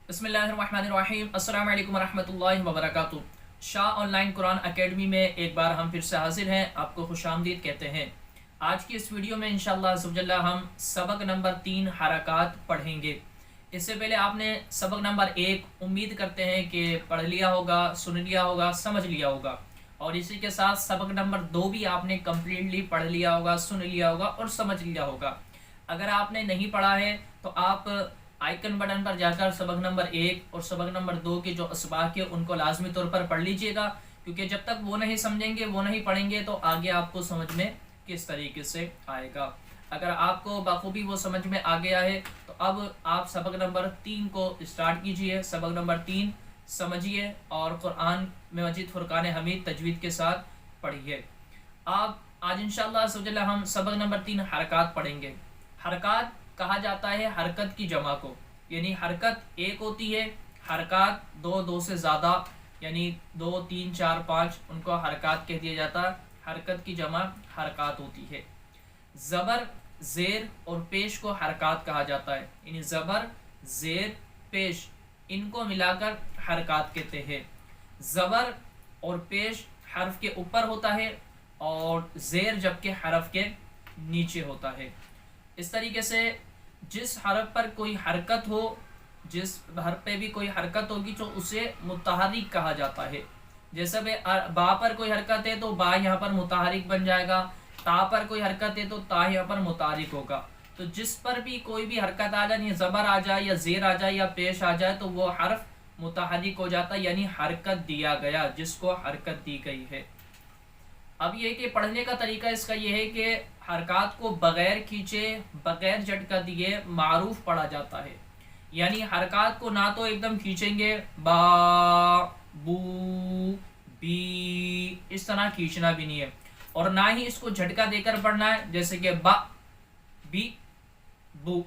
بسم اللہ الرحمن الرحیم۔ السلام علیکم ورحمۃ اللہ وبرکاتہ۔ شاہ آن لائن قرآن اکیڈمی میں ایک بار ہم پھر سے حاضر ہیں، آپ کو خوش آمدید کہتے ہیں۔ آج کی اس ویڈیو میں انشاءاللہ عز و جل ہم سبق نمبر 3 حرکات پڑھیں گے۔ اس سے پہلے آپ نے سبق نمبر 1 امید کرتے ہیں کہ پڑھ لیا ہوگا، سن لیا ہوگا، سمجھ لیا ہوگا، اور اسی کے ساتھ سبق نمبر 2 بھی آپ نے کمپلیٹلی پڑھ لیا ہوگا، سن لیا ہوگا اور سمجھ لیا ہوگا۔ اگر آپ نے نہیں پڑھا ہے تو آپ آئیکن بٹن پر جا کر سبق نمبر 1 اور سبق نمبر 2 کے جو اسباق ہے ان کو لازمی طور پر پڑھ لیجئے گا، کیونکہ جب تک وہ نہیں سمجھیں گے، وہ نہیں پڑھیں گے، تو آگے آپ کو سمجھ میں کس طریقے سے آئے گا۔ اگر آپ کو بخوبی وہ سمجھ میں آ گیا ہے تو اب آپ سبق نمبر 3 کو اسٹارٹ کیجئے۔ سبق نمبر 3 سمجھیے اور قرآن میں مجید فرقان حمید تجوید کے ساتھ پڑھیے۔ آپ آج انشاءاللہ عز و جل ہم سبق نمبر 3 حرکات پڑھیں گے۔ حرکات کہا جاتا ہے حرکت کی جمع کو، یعنی حرکت ایک ہوتی ہے، حرکات دو سے زیادہ، یعنی 2 3 4 5 ان کو حرکات کہہ دیا جاتا ہے۔ حرکت کی جمع حرکات ہوتی ہے۔ زبر، زیر اور پیش کو حرکات کہا جاتا ہے، یعنی زبر، زیر، پیش ان کو ملا کر حرکات کہتے ہیں۔ زبر اور پیش حرف کے اوپر ہوتا ہے اور زیر جبکہ حرف کے نیچے ہوتا ہے۔ اس طریقے سے جس حرف پر کوئی حرکت ہو، جس حرف پہ بھی کوئی حرکت ہوگی تو اسے متحرک کہا جاتا ہے۔ جیسے با پر کوئی حرکت ہے تو با یہاں پر متحرک بن جائے گا، تا پر کوئی حرکت ہے تو تا یہاں پر متحرک ہوگا۔ تو جس پر بھی کوئی بھی حرکت آ جائے، زبر آ جائے یا زیر آ جائے یا پیش آ جائے، تو وہ حرف متحرک ہو جاتا ہے، یعنی حرکت دیا گیا، جس کو حرکت دی گئی ہے۔ اب یہ کہ پڑھنے کا طریقہ اس کا یہ ہے کہ حرکات کو بغیر کھینچے، بغیر جھٹکا دیے معروف پڑھا جاتا ہے، یعنی حرکات کو نہ تو ایک دم کھینچیں گے، با، بو، بی، اس طرح کھینچنا بھی نہیں ہے، اور نہ ہی اس کو جھٹکا دے کر پڑھنا ہے، جیسے کہ با، بی، بو،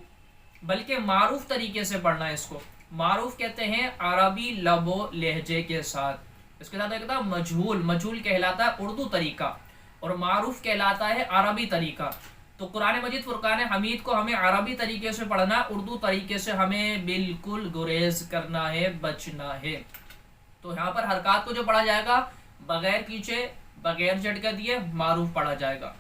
بلکہ معروف طریقے سے پڑھنا ہے۔ اس کو معروف کہتے ہیں عربی لب و لہجے کے ساتھ۔ اس کے ساتھ ایک تھا مجہول، مجہول کہلاتا ہے اردو طریقہ، اور معروف کہلاتا ہے عربی طریقہ۔ تو قرآن مجید فرقان حمید کو ہمیں عربی طریقے سے پڑھنا، اردو طریقے سے ہمیں بالکل گریز کرنا ہے، بچنا ہے۔ تو یہاں پر حرکات کو جو پڑھا جائے گا بغیر کھینچے، بغیر جھٹکا دیے معروف پڑھا جائے گا۔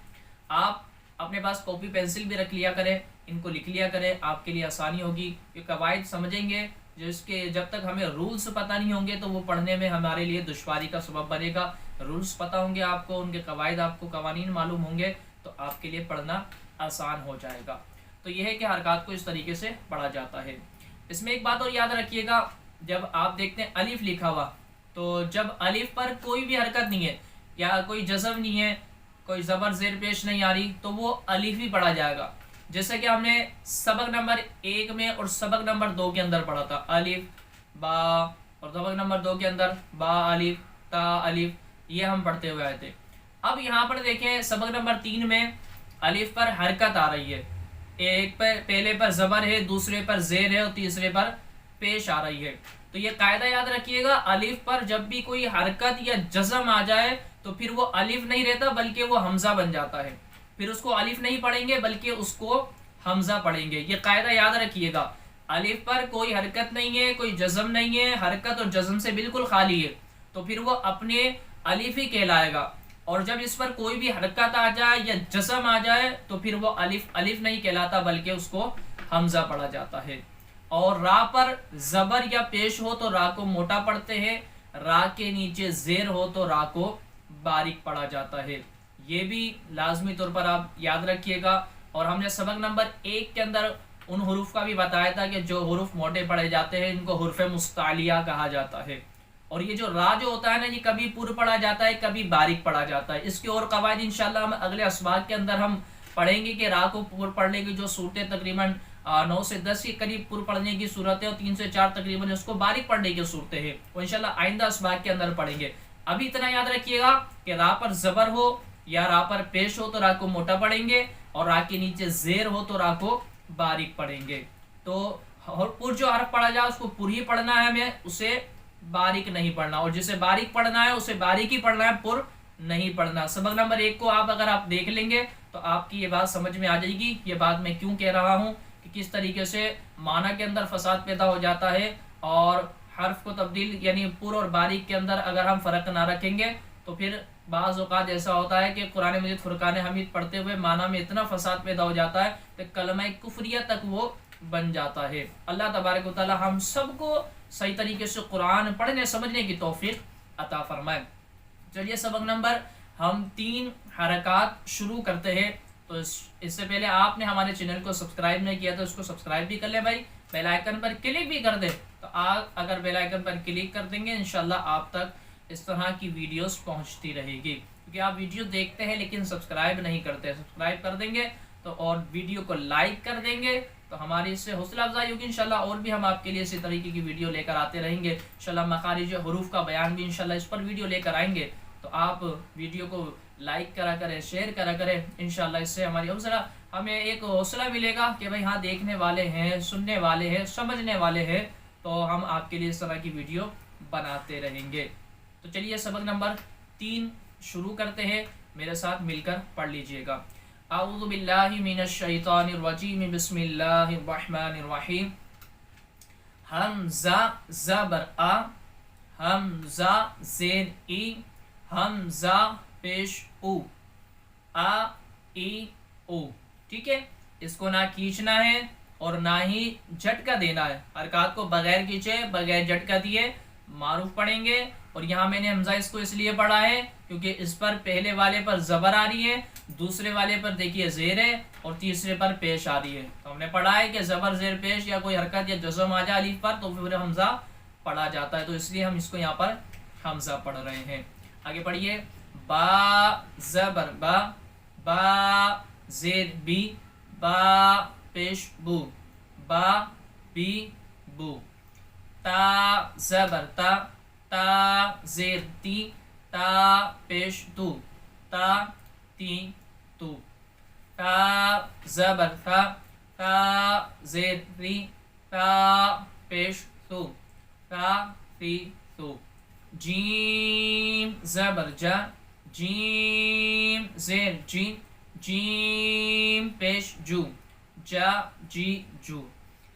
آپ اپنے پاس کاپی پینسل بھی رکھ لیا کریں، ان کو لکھ لیا کریں، آپ کے لیے آسانی ہوگی۔ یہ قواعد سمجھیں گے، جس کے جب تک ہمیں رولز پتہ نہیں ہوں گے تو وہ پڑھنے میں ہمارے لیے دشواری کا سبب بنے گا۔ رولز پتہ ہوں گے آپ کو، ان کے قواعد آپ کو، قوانین معلوم ہوں گے، تو آپ کے لیے پڑھنا آسان ہو جائے گا۔ تو یہ ہے کہ حرکات کو اس طریقے سے پڑھا جاتا ہے۔ اس میں ایک بات اور یاد رکھیے گا، جب آپ دیکھتے ہیں الف لکھا ہوا، تو جب الف پر کوئی بھی حرکت نہیں ہے یا کوئی جزم نہیں ہے، کوئی زبر زیر پیش نہیں آ رہی، تو وہ الف ہی پڑھا جائے گا۔ جیسے کہ ہم نے سبق نمبر 1 میں اور سبق نمبر 2 کے اندر پڑھا تھا، الف با، اور سبق نمبر 2 کے اندر با الف تا الف، یہ ہم پڑھتے ہوئے آئے تھے۔ اب یہاں پر دیکھیں سبق نمبر 3 میں الف پر حرکت آ رہی ہے، ایک پر پہلے پر زبر ہے، دوسرے پر زیر ہے اور تیسرے پر پیش آ رہی ہے۔ تو یہ قاعدہ یاد رکھیے گا، الف پر جب بھی کوئی حرکت یا جزم آ جائے تو پھر وہ الف نہیں رہتا بلکہ وہ حمزہ بن جاتا ہے، پھر اس کو الف نہیں پڑھیں گے بلکہ اس کو حمزہ پڑھیں گے۔ یہ قاعدہ یاد رکھیے گا، الف پر کوئی حرکت نہیں ہے، کوئی جزم نہیں ہے، حرکت اور جزم سے بالکل خالی ہے، تو پھر وہ اپنے الف ہی کہلائے گا، اور جب اس پر کوئی بھی حرکت آ جائے یا جزم آ جائے تو پھر وہ الف نہیں کہلاتا بلکہ اس کو حمزہ پڑھا جاتا ہے۔ اور را پر زبر یا پیش ہو تو را کو موٹا پڑھتے ہیں، را کے نیچے زیر ہو تو را کو باریک پڑھا جاتا ہے۔ یہ بھی لازمی طور پر آپ یاد رکھیے گا۔ اور ہم نے سبق نمبر 1 کے اندر ان حروف کا بھی بتایا تھا کہ جو حروف موٹے پڑھے جاتے ہیں ان کو حروف مستعلیہ کہا جاتا ہے، اور یہ جو را جو ہوتا ہے نا، یہ کبھی پر پڑھا جاتا ہے، کبھی باریک پڑھا جاتا ہے۔ اس کے اور قواعد انشاءاللہ ہم اگلے اسباق کے اندر ہم پڑھیں گے کہ را کو پر پڑھنے کی جو صورتیں تقریباً 9 سے 10 کے قریب پر پڑھنے کی صورتیں اور 3 سے 4 تقریباً اس کو باریک پڑھنے کی صورتیں ہیں، وہ انشاءاللہ آئندہ اسباق کے اندر پڑھیں گے۔ ابھی اتنا یاد رکھیے گا کہ را پر زبر ہو یا را پر پیش ہو تو را کو موٹا پڑھیں گے، اور را کے نیچے زیر ہو تو را کو باریک پڑھیں گے۔ تو پر جو حرف پڑھا جائے اس کو پر ہی پڑھنا ہے ہمیں، اسے باریک نہیں پڑھنا، اور جسے باریک پڑھنا ہے اسے باریک ہی پڑھنا ہے، پر نہیں پڑھنا۔ سبق نمبر 1 کو اگر آپ دیکھ لیں گے تو آپ کی یہ بات سمجھ میں آ جائے گی، یہ بات میں کیوں کہہ رہا ہوں، کہ کس طریقے سے معنی کے اندر فساد پیدا ہو جاتا ہے اور حرف کو تبدیل یعنی پر اور باریک کے اندر اگر ہم فرق نہ رکھیں گے تو پھر بعض اوقات ایسا ہوتا ہے کہ قرآن مجید فرقان حمید پڑھتے ہوئے معنی میں اتنا فساد پیدا ہو جاتا ہے کہ کلمہ کفریہ تک وہ بن جاتا ہے۔ اللہ تبارک و تعالی ہم سب کو صحیح طریقے سے قرآن پڑھنے سمجھنے کی توفیق عطا فرمائے۔ چلیے سبق نمبر ہم 3 حرکات شروع کرتے ہیں۔ تو اس سے پہلے آپ نے ہمارے چینل کو سبسکرائب نہیں کیا تو اس کو سبسکرائب بھی کر لیں بھائی، بیل آئیکن پر کلک بھی کر دیں۔ تو آپ اگر بیل آئیکن پر کلک کر دیں گے انشاءاللہ آپ تک اس طرح کی ویڈیوز پہنچتی رہے گی، کیونکہ آپ ویڈیو دیکھتے ہیں لیکن سبسکرائب نہیں کرتے۔ سبسکرائب کر دیں گے تو اور ویڈیو کو لائک کر دیں گے تو ہماری اس سے حوصلہ افزائی ہوگی انشاءاللہ، اور بھی ہم آپ کے لیے اسی طریقے کی ویڈیو لے کر آتے رہیں گے انشاءاللہ۔ مخارج حروف کا بیان بھی انشاءاللہ اس پر ویڈیو لے کر آئیں گے، تو آپ ویڈیو کو لائک کرا کریں، شیئر کرا کریں انشاءاللہ۔ اس سے ہماری ہمیں ایک حوصلہ ملے گا کہ بھائی ہاں دیکھنے والے ہیں، سننے والے ہیں، سمجھنے والے ہیں، تو ہم آپ کے لیے اس طرح کی ویڈیو بناتے رہیں گے۔ تو چلیے سبق نمبر 3 شروع کرتے ہیں، میرے ساتھ مل کر پڑھ لیجئے گا۔ اعوذ باللہ من الشیطان الرجیم، بسم اللہ الرحمن الرحیم۔ حمزہ زبر آ، حمزہ زیر ای، حمزہ پیش او، آ ای او۔ ٹھیک ہے، اس کو نہ کھینچنا ہے اور نہ ہی جھٹکا دینا ہے۔ حرکات کو بغیر کھینچے بغیر جھٹکا دیے معروف پڑھیں گے۔ اور یہاں میں نے حمزہ اس کو اس لیے پڑھا ہے کیونکہ اس پر پہلے والے پر زبر آ رہی ہے، دوسرے والے پر دیکھیے زیر ہے اور تیسرے پر پیش آ رہی ہے۔ تو ہم نے پڑھا ہے کہ زبر زیر پیش یا کوئی حرکت یا جزم آ جائے الف پر تو پھر حمزہ پڑھا جاتا ہے، تو اس لیے ہم اس کو یہاں پر حمزہ پڑھ رہے ہیں۔ آگے پڑھیے، با زبر با، با زیر بی، با پیش بو، با بی بو۔ تا زبر تا، تا زیر تی، تا پیش تو، تا تی تو۔ تا زبر تا، تا زیر ری، تا پیش تو، تا تی تو۔ جیم زبر جا، جیم زیر جی، جیم پیش جو، جا جی جو۔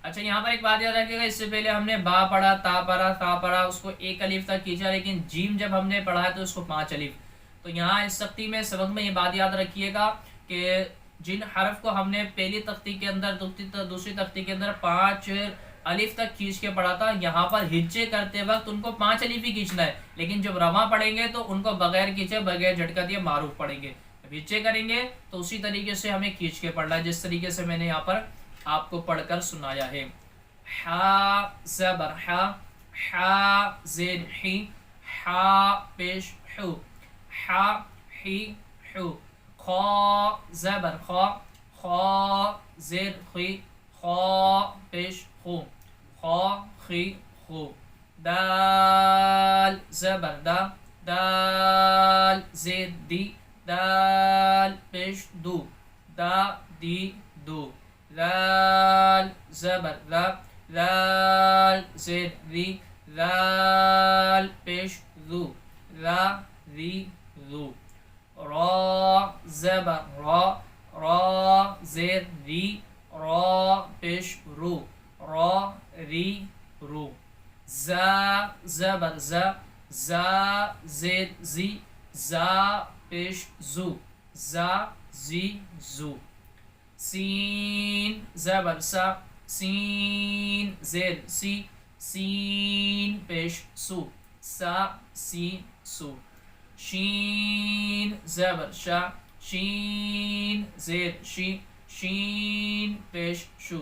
اچھا یہاں پر ایک بات یاد رکھیے گا، اس سے پہلے ہم نے با پڑھا، تا پڑھا، تا پڑھا، اس کو 1 الف تک کھینچا، لیکن جیم جب ہم نے پڑھا ہے تو اس کو 5 الف۔ تو یہاں اس تختی میں سبق میں یہ بات یاد رکھیے گا کہ جن حرف کو ہم نے پہلی تختی کے اندر دوسری تختی کے اندر 5 الف تک کھینچ کے پڑھا تھا، یہاں پر ہجے کرتے وقت ان کو 5 الف ہی کھینچنا ہے، لیکن جب رواں پڑھیں گے تو ان کو بغیر کھینچے بغیر جھٹکا دیے معروف پڑھیں گے۔ جب ہجے کریں گے تو اسی طریقے سے ہمیں کھینچ کے پڑھنا ہے جس طریقے سے میں نے یہاں پر آپ کو پڑھ کر سنایا ہے۔ حا زبر حا، حا زیر حی، حا پیش حو، حا حی حو۔ خا زبر خا، خا زیر خی، خا پیش خو، خا خی خو۔ دال زبر دا، دال زیر دی، دال پیش دو، دا دی دو۔ لال زبر لا، لال زیر ری، لال پیش ذو، لا ری ذو۔ را زبر را، را زیر ری، را پیش رو، را ری رو۔ زا زبر زا، زا زیر زی، زا پیش زو، زا زی زو۔ سین زبر سا، سین زیر سی، سین پیش سو، سا سی سو۔ شین زبر شا، شین زیر شی، شین پیش شو،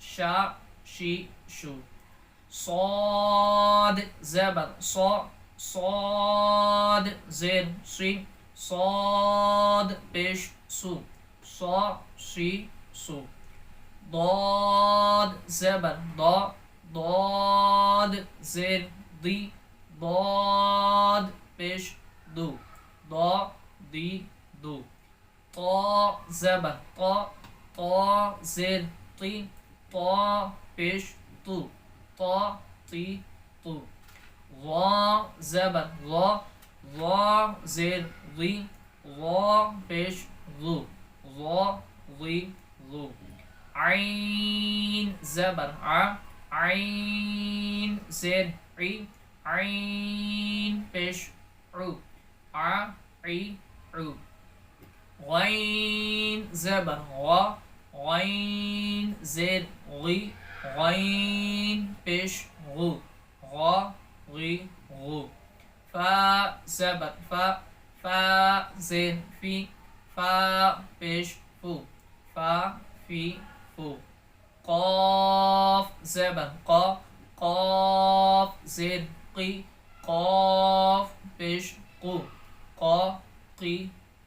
شا شی شو۔ صاد زبر صا، صاد زیر سی، صاد پیش سو، صا سی سو۔ ضاد زبر ضا، ضاد زیر دی، ضاد پیش دو، ضا دی دو۔ طا زبر طا، طا زیر تی، طا پیش تو، طا تی تو۔ ظا زبر ظا، ظا زیر ضی، ظا پیش ذو، ظا ضی ذو۔ عین زبر ع، عین زیر عی عین پیش عو عی عو غین زبر غا غین زیر غی غین پیش غو غا غی غو فا زبر فا فا زیر فی فا پیش فو فا فی فو قاف زبر قا قاف زیر قی قاف پیش قو قا قی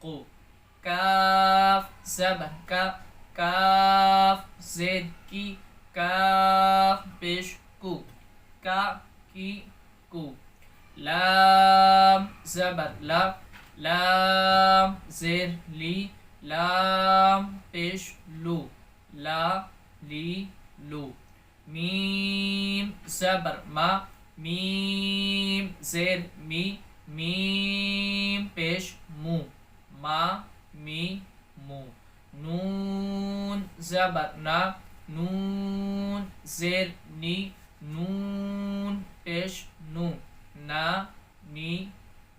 قو کاف زبر کا کاف زیر کی کاف پیش کو کا کی کو لام زبر لا لام زیر لی لام پیش لو لا لی لو میم زبر ما میم زیر می میم پیش مو ما می مو نون زبر نا نون زیر نی نون پیش نو نا نی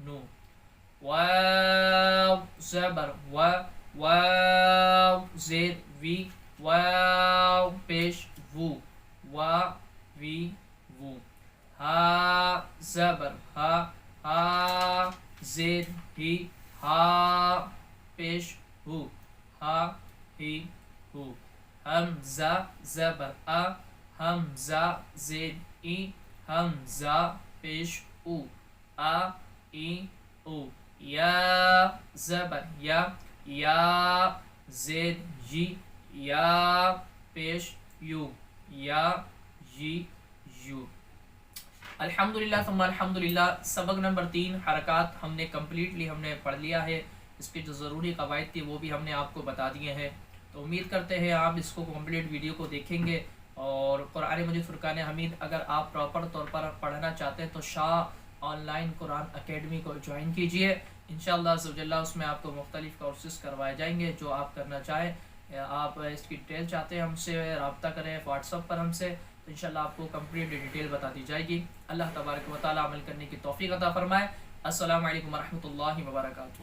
نو واو زبر وا واو زیر وی واو پیش وو وا وی وو ہا زبر ہا ہا زیر ہی ہا پیش ہو ہا ہی ہو حمزہ زبر آ حمزہ زیر ای حمزہ پیش او آ ای او یا زبر یا یا زیر جی یا پیش یو یا جی یو الحمدللہ ثم الحمدللہ سبق نمبر 3 حرکات ہم نے کمپلیٹلی ہم نے پڑھ لیا ہے. اس کے جو ضروری قواعد تھی وہ بھی ہم نے آپ کو بتا دیے ہیں. تو امید کرتے ہیں آپ اس کو کمپلیٹ ویڈیو کو دیکھیں گے. اور قرآن مجید فرقان حمید اگر آپ پراپر طور پر پڑھنا چاہتے ہیں تو شاہ آن لائن قرآن اکیڈمی کو جوائن کیجئے. انشاءاللہ عزوجل اس میں آپ کو مختلف کورسز کروائے جائیں گے جو آپ کرنا چاہیں. آپ اس کی ڈیٹیل چاہتے ہیں ہم سے رابطہ کریں واٹس ایپ پر ہم سے, تو انشاءاللہ آپ کو کمپلیٹ ڈیٹیل بتا دی جائے گی. اللہ تبارک و تعالی عمل کرنے کی توفیق عطا فرمائے. السلام علیکم ورحمۃ اللہ وبرکاتہ.